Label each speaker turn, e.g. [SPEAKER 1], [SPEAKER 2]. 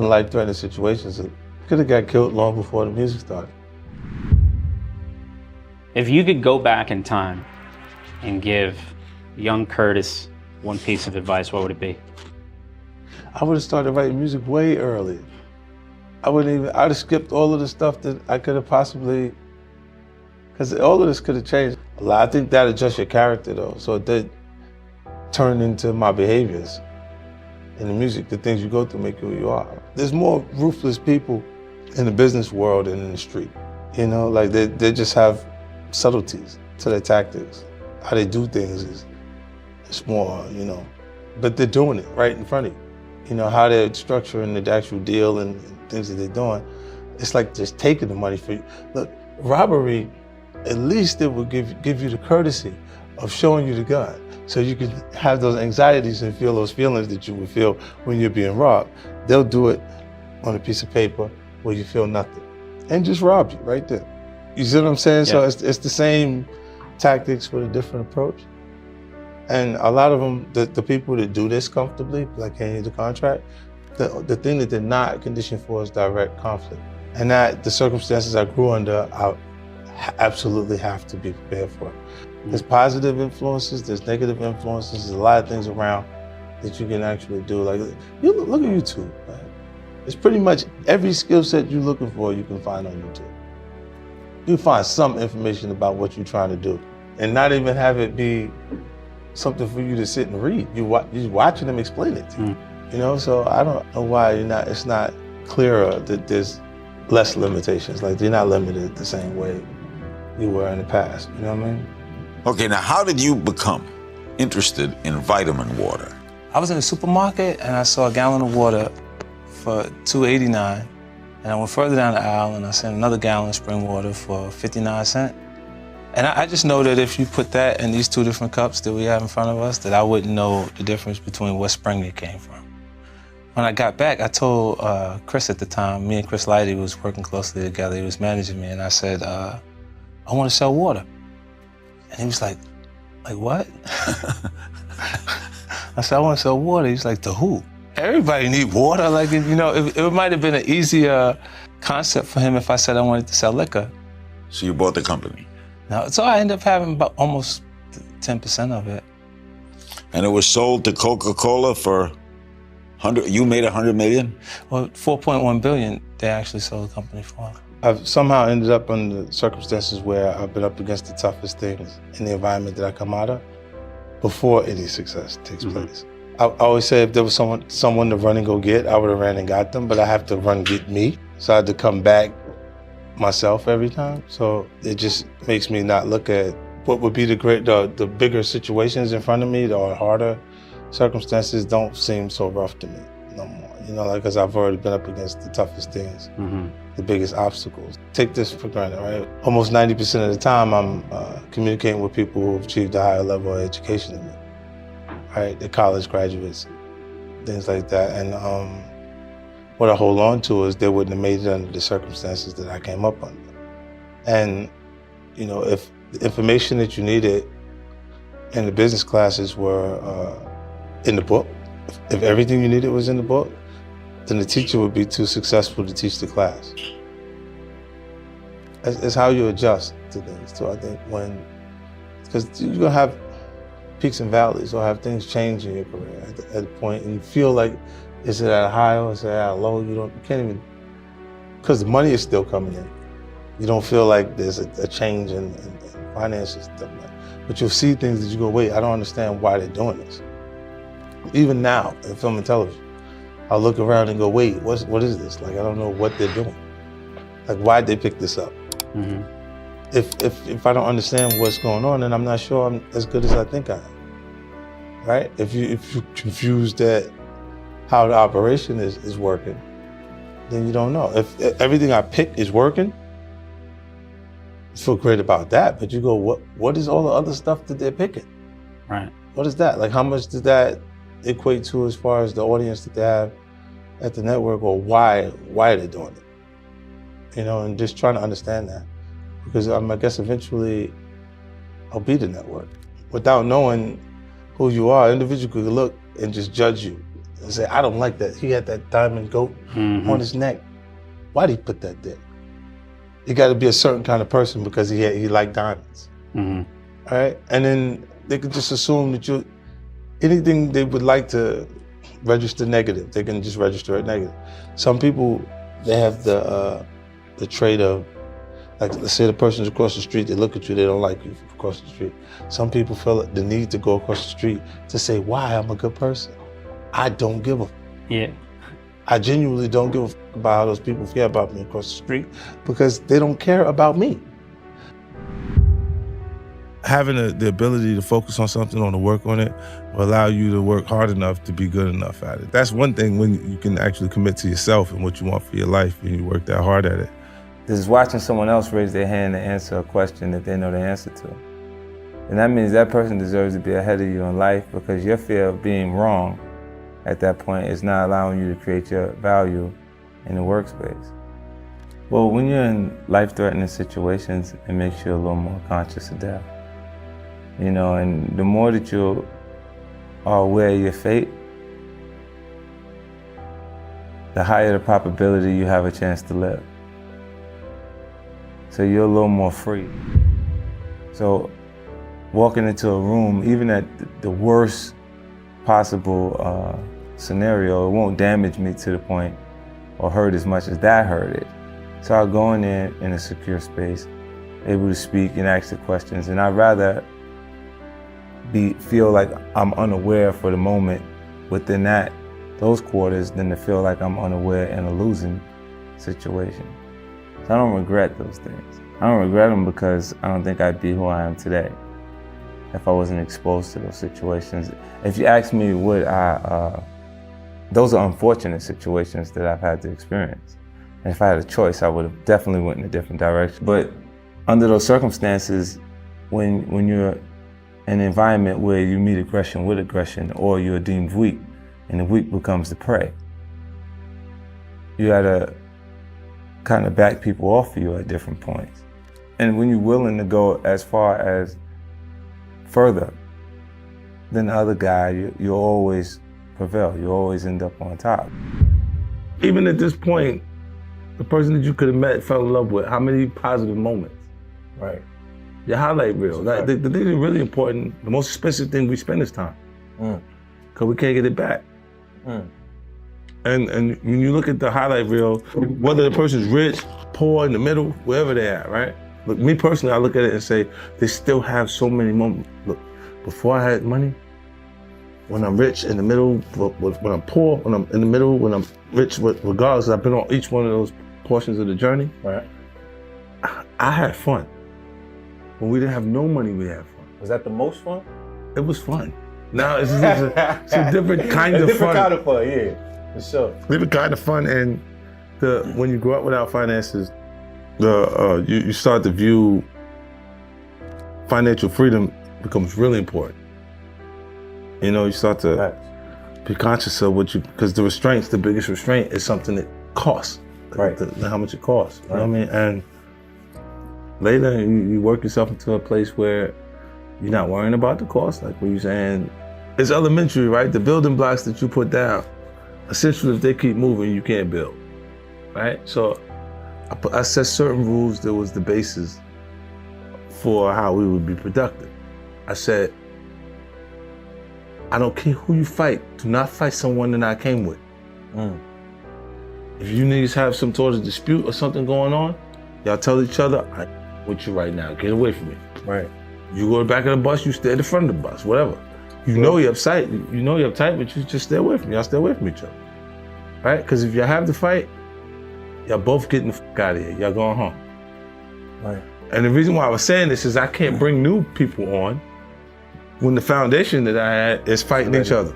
[SPEAKER 1] wasn't life-threatening situations. It could have got killed long before the music started.
[SPEAKER 2] If you could go back in time and give young Curtis one piece of advice, what would it be?
[SPEAKER 1] I would have started writing music way earlier. I'd have skipped all of the stuff that I could have possibly, because all of this could have changed a lot. I think that adjusts your character though, so it did turn into my behaviors. In the music, the things you go through make you who you are. There's more ruthless people in the business world than in the street. You know, like they just have subtleties to their tactics. How they do things is more, you know, but they're doing it right in front of you. You know, how they're structuring the actual deal and things that they're doing. It's like just taking the money for you. Look, robbery, at least it will give you the courtesy of showing you the gun, so you can have those anxieties and feel those feelings that you would feel when you're being robbed. They'll do it on a piece of paper where you feel nothing and just rob you right there. You see what I'm saying?
[SPEAKER 2] Yeah.
[SPEAKER 1] So it's the same tactics with a different approach. And a lot of them, the people that do this comfortably, like handing you the contract, the thing that they're not conditioned for is direct conflict. And that the circumstances I grew under, I absolutely have to be prepared for it. There's positive influences, there's negative influences, there's a lot of things around that you can actually do. Like, you look at YouTube, man. It's pretty much every skill set you're looking for, you can find on YouTube. You find some information about what you're trying to do and not even have it be something for you to sit and read. You're watching them explain it to you. You know, so I don't know why it's not clearer that there's less limitations. Like, you're not limited the same way you were in the past, you know what I mean?
[SPEAKER 3] Okay, now how did you become interested in vitamin water?
[SPEAKER 4] I was in the supermarket and I saw a gallon of water for $2.89. And I went further down the aisle and I seen another gallon of spring water for 59 cents. And I just know that if you put that in these two different cups that we have in front of us, that I wouldn't know the difference between what spring it came from. When I got back, I told Chris at the time, me and Chris Lighty was working closely together, he was managing me, and I said, I want to sell water. And he was like what? I said, I want to sell water. He's like, to who? Everybody need water. Like, you know, it might have been an easier concept for him if I said I wanted to sell liquor.
[SPEAKER 3] So you bought the company?
[SPEAKER 4] No, so I ended up having about almost 10% of it.
[SPEAKER 3] And it was sold to Coca-Cola for you made $100 million?
[SPEAKER 4] Well, 4.1 billion they actually sold the company for.
[SPEAKER 1] I've somehow ended up under circumstances where I've been up against the toughest things in the environment that I come out of before any success takes place. I always say if there was someone to run and go get, I would have ran and got them, but I have to run and get me. So I had to come back myself every time. So it just makes me not look at what would be the bigger situations in front of me, the harder circumstances don't seem so rough to me no more. You know, like, because I've already been up against the toughest things, the biggest obstacles. Take this for granted, right? Almost 90% of the time I'm communicating with people who've achieved a higher level of education than me, right? They're college graduates, things like that. And what I hold on to is they wouldn't have made it under the circumstances that I came up under. And, you know, if the information that you needed in the business classes were in the book, if everything you needed was in the book, then the teacher would be too successful to teach the class. It's how you adjust to things too, I think, because you're gonna have peaks and valleys or have things change in your career at a point and you feel like, is it at a high or is it at a low? You can't even, because the money is still coming in. You don't feel like there's a change in finances and stuff like that. But you'll see things that you go, wait, I don't understand why they're doing this. Even now in film and television, I'll look around and go, wait, what is this? Like, I don't know what they're doing. Like, why'd they pick this up? If I don't understand what's going on, then I'm not sure I'm as good as I think I am, right? If you're confused at how the operation is working, then you don't know. If everything I pick is working, I feel great about that, but you go, what is all the other stuff that they're picking?
[SPEAKER 2] Right.
[SPEAKER 1] What is that? Like, how much does that equate to as far as the audience that they have at the network, or why are they doing it? You know, and just trying to understand that. Because I guess eventually I'll be the network. Without knowing who you are, an individual could look and just judge you and say, I don't like that. He had that diamond goat on his neck. Why'd he put that there? You got to be a certain kind of person because he liked diamonds. All right? And then they could just assume that anything they would like to register negative, they can just register it negative. Some people, they have the trait of, like, let's say the person's across the street, they look at you, they don't like you across the street. Some people feel the need to go across the street to say, why I'm a good person. I don't give a
[SPEAKER 2] Yeah.
[SPEAKER 1] I genuinely don't give a about how those people feel about me across the street because they don't care about me. Having the ability to focus on something, or to work on it, will allow you to work hard enough to be good enough at it. That's one thing when you can actually commit to yourself and what you want for your life and you work that hard at it.
[SPEAKER 4] This is watching someone else raise their hand to answer a question that they know the answer to. And that means that person deserves to be ahead of you in life because your fear of being wrong at that point is not allowing you to create your value in the workspace. Well, when you're in life-threatening situations, it makes you a little more conscious of death. You know, and the more that you are aware of your fate, the higher the probability you have a chance to live. So you're a little more free. So walking into a room, even at the worst possible scenario, it won't damage me to the point or hurt as much as that hurt it. So I'll go in there in a secure space, able to speak and ask the questions, and I'd rather feel like I'm unaware for the moment within those quarters than to feel like I'm unaware in a losing situation. So I don't regret those things. I don't regret them because I don't think I'd be who I am today if I wasn't exposed to those situations. If you ask me would those are unfortunate situations that I've had to experience. And if I had a choice, I would have definitely went in a different direction. But under those circumstances, when you're in an environment where you meet aggression with aggression, or you're deemed weak, and the weak becomes the prey, you gotta kind of back people off of you at different points. And when you're willing to go as far as further than the other guy, you'll always prevail. You'll always end up on top.
[SPEAKER 1] Even at this point, the person that you could have met, fell in love with, how many positive moments?
[SPEAKER 5] Right.
[SPEAKER 1] Your highlight reel. Like, the thing that's really important, the most expensive thing we spend is time. Because we can't get it back. And when you look at the highlight reel, whether the person's rich, poor, in the middle, wherever they're at, right? Look, me personally, I look at it and say, they still have so many moments. Look, before I had money, when I'm rich, in the middle, when I'm poor, when I'm in the middle, when I'm rich, regardless, I've been on each one of those portions of the journey.
[SPEAKER 5] Right.
[SPEAKER 1] I had fun. When we didn't have no money, we had fun.
[SPEAKER 5] Was that the most fun?
[SPEAKER 1] It was fun. Now it's a different kind of fun.
[SPEAKER 5] Different kind of fun, yeah, for sure.
[SPEAKER 1] Different kind of fun, and when you grow up without finances, you start to view financial freedom becomes really important. You know, you start to be conscious of because the restraints, the biggest restraint is something that costs.
[SPEAKER 5] Right.
[SPEAKER 1] How much it costs. You know what I mean? And later, you work yourself into a place where you're not worrying about the cost. Like when you're saying, it's elementary, right? The building blocks that you put down, essentially, if they keep moving, you can't build, right? So I set certain rules that was the basis for how we would be productive. I said, I don't care who you fight, do not fight someone that I came with. If you niggas have some sort of dispute or something going on, y'all tell each other, I'm with you right now, get away from me.
[SPEAKER 5] Right.
[SPEAKER 1] You go to the back of the bus, you stay at the front of the bus, whatever. You know you're uptight, but you just stay away from me. Y'all stay away from each other, right? Because if y'all have the fight, y'all both getting the fuck out of here. Y'all going home.
[SPEAKER 5] Right.
[SPEAKER 1] And the reason why I was saying this is I can't bring new people on when the foundation that I had is fighting each other.